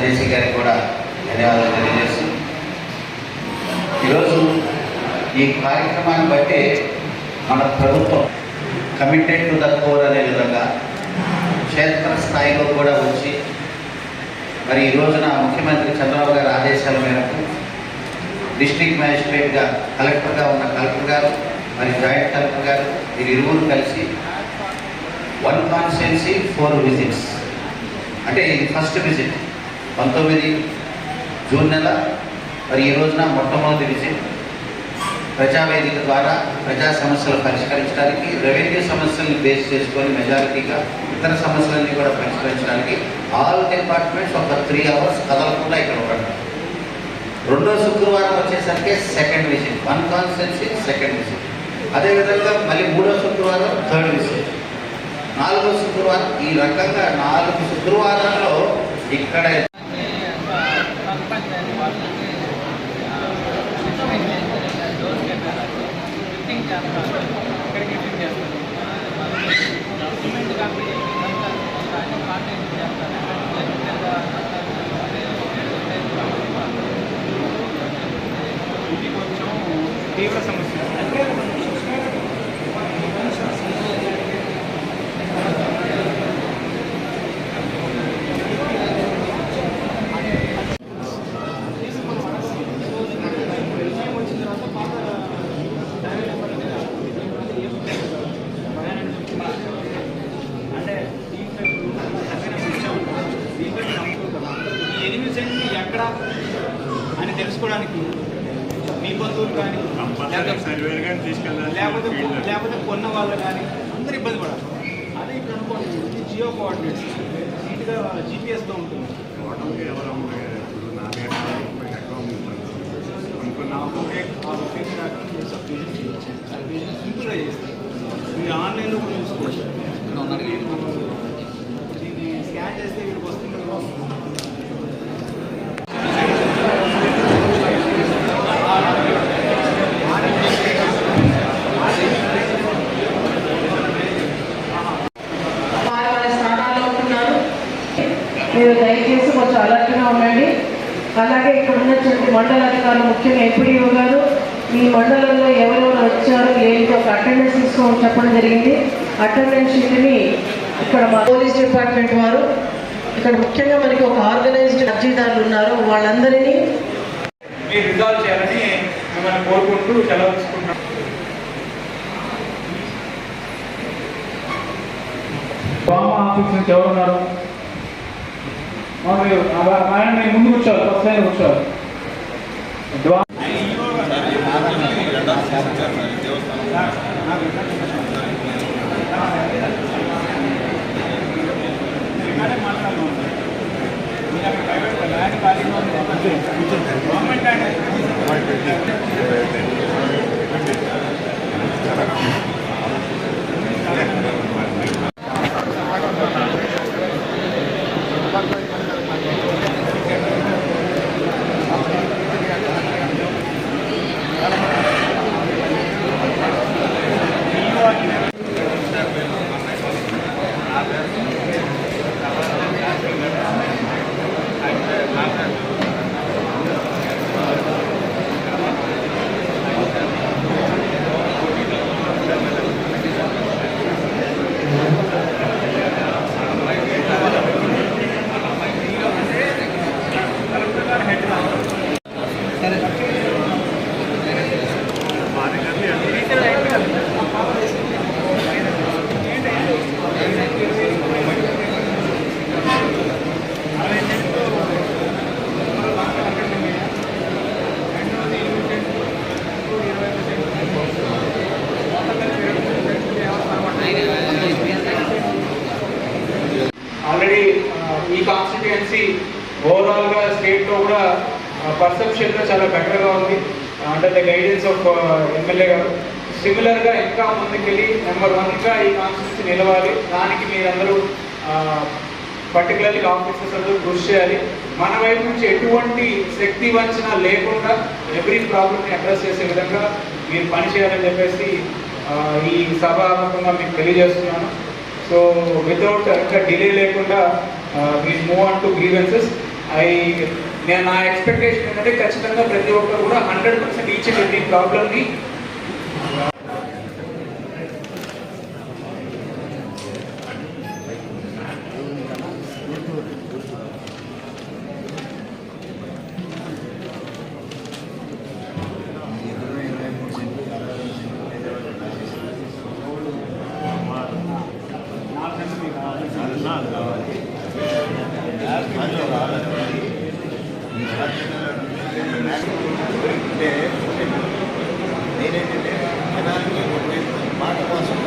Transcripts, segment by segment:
జేసీ గారికి కూడా ధన్యవాదాలు తెలియజేస్తూ ఈరోజు ఈ కార్యక్రమాన్ని బట్టి మన ప్రభుత్వం కమిటెడ్ టు ద కోర్ అనే విధంగా క్షేత్రస్థాయిలో కూడా వచ్చి మరి ఈ రోజున ముఖ్యమంత్రి చంద్రబాబు గారి ఆదేశాల మేరకు డిస్ట్రిక్ట్ మ్యాజిస్ట్రేట్గా కలెక్టర్గా ఉన్న కలెక్టర్ గారు మరి జాయింట్ కలెక్టర్ గారు వీరు ఇరువురు కలిసి 1 కాన్స్టిట్యున్సీ 4 విజిట్స్ అంటే ఇది ఫస్ట్ విజిట్ 19 జూన్ నెల మరి ఈ రోజున మొట్టమొదటి విజిట్ ప్రజావేదిక ద్వారా ప్రజా సమస్యలు పరిష్కరించడానికి రెవెన్యూ సమస్యలను బేస్ చేసుకొని మెజారిటీగా ఇతర సమస్యలన్నీ కూడా పరిష్కరించడానికి ఆల్ డిపార్ట్మెంట్స్ ఒక 3 hours కదలకుండా ఇక్కడ ఉండడం. రెండో శుక్రవారం వచ్చేసరికి second visit 1 constituency second visit. అదేవిధంగా మళ్ళీ మూడో శుక్రవారం థర్డ్ విజిట్. నాలుగో శుక్రవారం ఈ రకంగా 4 శుక్రవారాల్లో ఇక్కడ తీవ్ర సమస్య ఎక్కడ అని తెలుసుకోవడానికి మీ బంధువులు కానీ లేకపోతే కొన్న వాళ్ళు కానీ అందరూ ఇబ్బంది పడాలి. అదే ఇప్పుడు అనుకోండి జియో కోఆర్డినేట్స్ నీట్గా జీపీఎస్లో ఉంటుంది. సింపుల్గా చేస్తారు. మీరు ఆన్లైన్లో కూడా చూసుకోవచ్చు. దీన్ని స్కాన్ చేస్తే వీడికి వస్తుంది. మీరు దయచేసి కొంచెం అలర్ట్గా ఉండండి. అలాగే ఇక్కడ ఉన్నటువంటి మండల అధికారులు ముఖ్యంగా ఎంపీడీఓ గారు ఈ మండలంలో ఎవరెవరు వచ్చారు ఏంటి ఒక అటెండెన్స్ తీసుకోమని చెప్పడం జరిగింది. అటెండెన్స్ షీట్ని ఇక్కడ మా పోలీస్ డిపార్ట్మెంట్ వారు ఇక్కడ ముఖ్యంగా మనకి ఒక ఆర్గనైజ్డ్ అర్జీదారులు ఉన్నారు, వాళ్ళందరినీ మీరు రిజాల్వ్ చేయాలని మిమ్మల్ని కోరుకుంటూ సెలవు తీసుకుంటున్నాం. ఆఫీస్ నుంచి ఎవరున్నారు? ఆయన ముందు కూర్చోవాలి, ఫస్ట్ లైన్ కూర్చోవాలి. ఆల్రెడీ ఈ కాన్స్టిట్యుయెన్సీ ఓవరాల్గా స్టేట్లో కూడా పర్సెప్షన్గా చాలా బెటర్గా ఉంది under the guidance of MLA గారు. సిమిలర్గా ఇంకా ముందుకెళ్ళి నెంబర్ 1గా ఈ కాన్స్టిట్యున్సీ నిలవాలి. దానికి మీరందరూ పర్టికులర్లీ ఆఫీసర్స్ అందరూ కృషి చేయాలి. మన వైపు నుంచి ఎటువంటి శక్తి వంచన లేకుండా ఎవ్రీ ప్రాబ్లమ్ని అడ్రస్ చేసే విధంగా మీరు పనిచేయాలని చెప్పేసి ఈ సభాముఖంగా మీకు తెలియజేస్తున్నాను. సో వితౌట్ ఇంకా డిలే లేకుండా we move on to grievances. నా ఎక్స్పెక్టేషన్ ఏంటంటే ఖచ్చితంగా ప్రతి ఒక్కరు కూడా 100% ఈచ్ అండ్ ఎవ్రీ ప్రాబ్లమ్ని నేనేంటంటే జనానికి మాట కోసం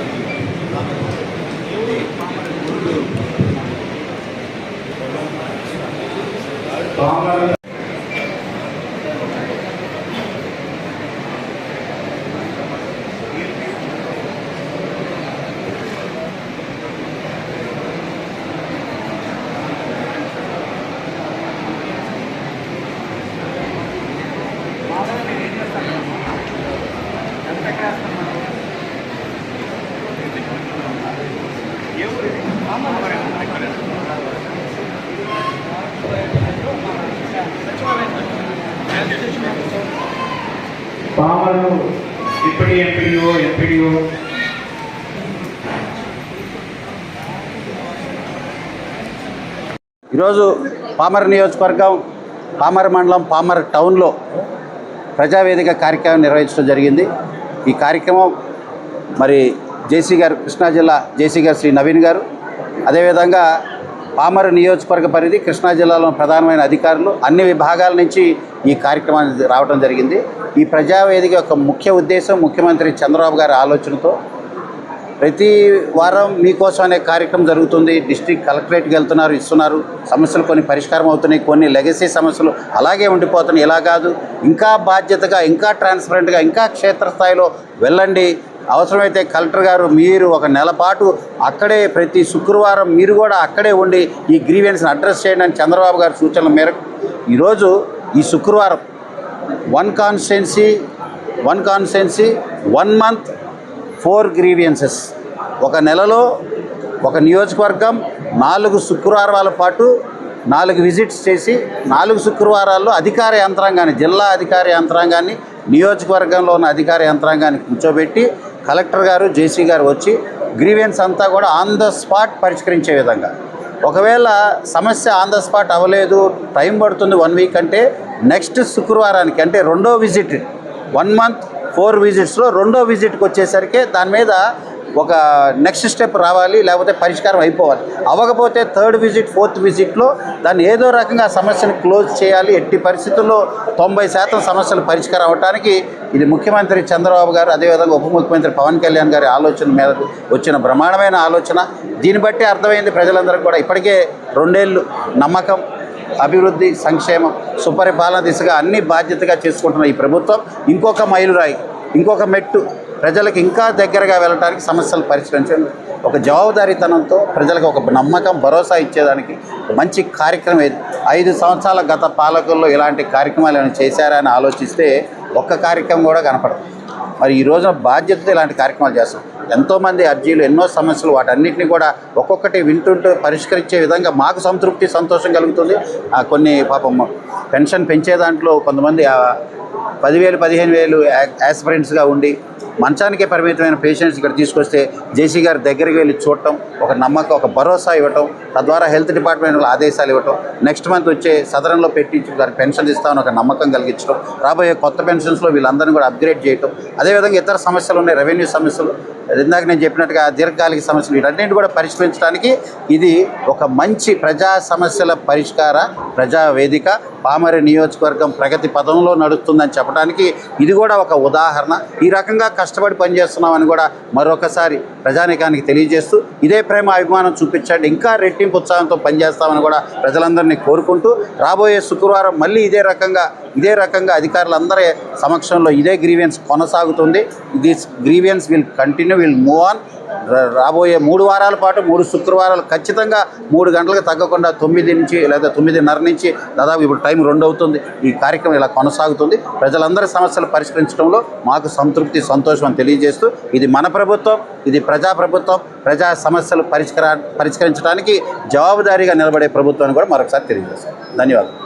పామర్లు డిప్యూటీ ఎంపీడీఓ ఈరోజు పామర్ నియోజకవర్గం పామర్ మండలం పామర్ టౌన్లో ప్రజావేదిక కార్యక్రమం నిర్వహించడం జరిగింది. ఈ కార్యక్రమం మరి జేసీ గారు, కృష్ణా జిల్లా జేసీ గారు శ్రీ నవీన్ గారు, అదేవిధంగా పామర్ నియోజకవర్గ పరిధి కృష్ణా జిల్లాలో ప్రధానమైన అధికారులు అన్ని విభాగాల నుంచి ఈ కార్యక్రమానికి రావడం జరిగింది. ఈ ప్రజావేదిక యొక్క ముఖ్య ఉద్దేశం ముఖ్యమంత్రి చంద్రబాబు గారి ఆలోచనతో ప్రతి వారం మీకోసం అనే కార్యక్రమం జరుగుతుంది. డిస్ట్రిక్ట్ కలెక్టరేట్కి వెళ్తున్నారు, ఇస్తున్నారు, సమస్యలు కొన్ని పరిష్కారం అవుతున్నాయి, కొన్ని లెగసీ సమస్యలు అలాగే ఉండిపోతున్నాయి. ఇలా కాదు, ఇంకా బాధ్యతగా, ఇంకా ట్రాన్స్పరెంట్గా, ఇంకా క్షేత్రస్థాయిలో వెళ్ళండి. అవసరమైతే కలెక్టర్ గారు మీరు ఒక నెల పాటు అక్కడే ప్రతి శుక్రవారం మీరు కూడా అక్కడే ఉండి ఈ గ్రీవెన్స్ని అడ్రస్ చేయండి అని చంద్రబాబు గారి సూచనల మేరకు ఈరోజు ఈ శుక్రవారం 1 కాన్స్టిట్యున్సీ 1 మంత్ 4 గ్రీవియన్సెస్, ఒక నెలలో ఒక నియోజకవర్గం 4 శుక్రవారాల పాటు 4 విజిట్స్ చేసి 4 శుక్రవారాల్లో అధికార యంత్రాంగాన్ని, జిల్లా అధికార యంత్రాంగాన్ని, నియోజకవర్గంలో ఉన్న అధికార యంత్రాంగాన్ని కూర్చోబెట్టి కలెక్టర్ గారు, జేసీ గారు వచ్చి గ్రీవెన్స్ అంతా కూడా ఆన్ ద స్పాట్ పరిష్కరించే విధంగా, ఒకవేళ సమస్య ఆన్ ద స్పాట్ అవ్వలేదు, టైం పడుతుంది 1 వీక్ అంటే నెక్స్ట్ శుక్రవారానికి అంటే రెండో విజిట్ 1 మంత్ 4 విజిట్స్లో రెండో విజిట్కి వచ్చేసరికి దాని మీద ఒక నెక్స్ట్ స్టెప్ రావాలి, లేకపోతే పరిష్కారం అయిపోవాలి. అవ్వకపోతే 3rd విజిట్ 4th విజిట్లో దాన్ని ఏదో రకంగా సమస్యను క్లోజ్ చేయాలి. ఎట్టి పరిస్థితుల్లో 90% సమస్యలు పరిష్కారం అవ్వడానికి ఇది ముఖ్యమంత్రి చంద్రబాబు గారు, అదేవిధంగా ఉప ముఖ్యమంత్రి పవన్ కళ్యాణ్ గారి ఆలోచన మేరకు వచ్చిన బ్రహ్మాండమైన ఆలోచన. దీన్ని బట్టి అర్థమైంది ప్రజలందరికీ కూడా ఇప్పటికే 2 ఏళ్ళు నమ్మకం, అభివృద్ధి, సంక్షేమం, సుపరిపాలన దిశగా అన్ని బాధ్యతగా చేసుకుంటున్న ఈ ప్రభుత్వం ఇంకొక మైలురాయి, ఇంకొక మెట్టు ప్రజలకు ఇంకా దగ్గరగా వెళ్ళడానికి, సమస్యలు పరిష్కరించడానికి ఒక జవాబుదారీతనంతో ప్రజలకు ఒక నమ్మకం, భరోసా ఇచ్చేదానికి మంచి కార్యక్రమం. 5 సంవత్సరాల గత పాలకుల్లో ఇలాంటి కార్యక్రమాలు ఏమైనా చేశారా అని ఆలోచిస్తే ఒక్క కార్యక్రమం కూడా కనపడదు. మరి ఈ రోజున బాధ్యతతో ఇలాంటి కార్యక్రమాలు చేస్తాం. ఎంతోమంది అర్జీలు, ఎన్నో సమస్యలు, వాటన్నిటిని కూడా ఒక్కొక్కటి వింటుంటూ పరిష్కరించే విధంగా మాకు సంతృప్తి, సంతోషం కలుగుతుంది. కొన్ని పాపం పెన్షన్ పెంచే దాంట్లో కొంతమంది 10,000 15,000 యాస్పిరెంట్స్గా ఉండి మంచానికే పరిమితమైన పేషెంట్స్ ఇక్కడ తీసుకొస్తే జేసీ గారి దగ్గరికి వెళ్ళి చూడటం, ఒక నమ్మకం, ఒక భరోసా ఇవ్వటం, తద్వారా హెల్త్ డిపార్ట్మెంట్ ఆదేశాలు ఇవ్వటం, నెక్స్ట్ మంత్ వచ్చే సదరంలో పెట్టించి వారికి పెన్షన్ ఇస్తామని ఒక నమ్మకం కలిగించడం, రాబోయే కొత్త పెన్షన్స్లో వీళ్ళందరినీ కూడా అప్గ్రేడ్ చేయటం, అదేవిధంగా ఇతర సమస్యలు ఉన్నాయి, రెవెన్యూ సమస్యలు, ఇందాక నేను చెప్పినట్టుగా దీర్ఘకాలిక సమస్యలు, వీటన్నింటి కూడా పరిష్కరించడానికి ఇది ఒక మంచి ప్రజా సమస్యల పరిష్కార ప్రజా వేదిక. పామర్ నియోజకవర్గం ప్రగతి పదంలో నడుస్తుందని చెప్పడానికి ఇది కూడా ఒక ఉదాహరణ. ఈ రకంగా కష్టపడి పనిచేస్తున్నామని కూడా మరొకసారి ప్రజానీకానికి తెలియజేస్తూ ఇదే ప్రేమ అభిమానం చూపించండి, ఇంకా రెట్టింపు ఉత్సాహంతో పనిచేస్తామని కూడా ప్రజలందరినీ కోరుకుంటూ రాబోయే శుక్రవారం మళ్ళీ ఇదే రకంగా అధికారులందరి సమక్షంలో ఇదే గ్రీవెన్స్ కొనసాగుతుంది. This grievance will continue, will move on. రాబోయే 3 వారాల పాటు 3 శుక్రవారాలు ఖచ్చితంగా 3 గంటలకు తగ్గకుండా 9 నుంచి లేదా 9:30 నుంచి దాదాపు ఇప్పుడు టైం 2 అవుతుంది. ఈ కార్యక్రమం ఇలా కొనసాగుతుంది. ప్రజలందరి సమస్యలు పరిష్కరించడంలో మాకు సంతృప్తి, సంతోషం అని తెలియజేస్తూ ఇది మన ప్రభుత్వం, ఇది ప్రజాప్రభుత్వం, ప్రజా సమస్యలు పరిష్కరించడానికి జవాబుదారీగా నిలబడే ప్రభుత్వాన్ని కూడా మరొకసారి తెలియజేస్తాం. ధన్యవాదాలు.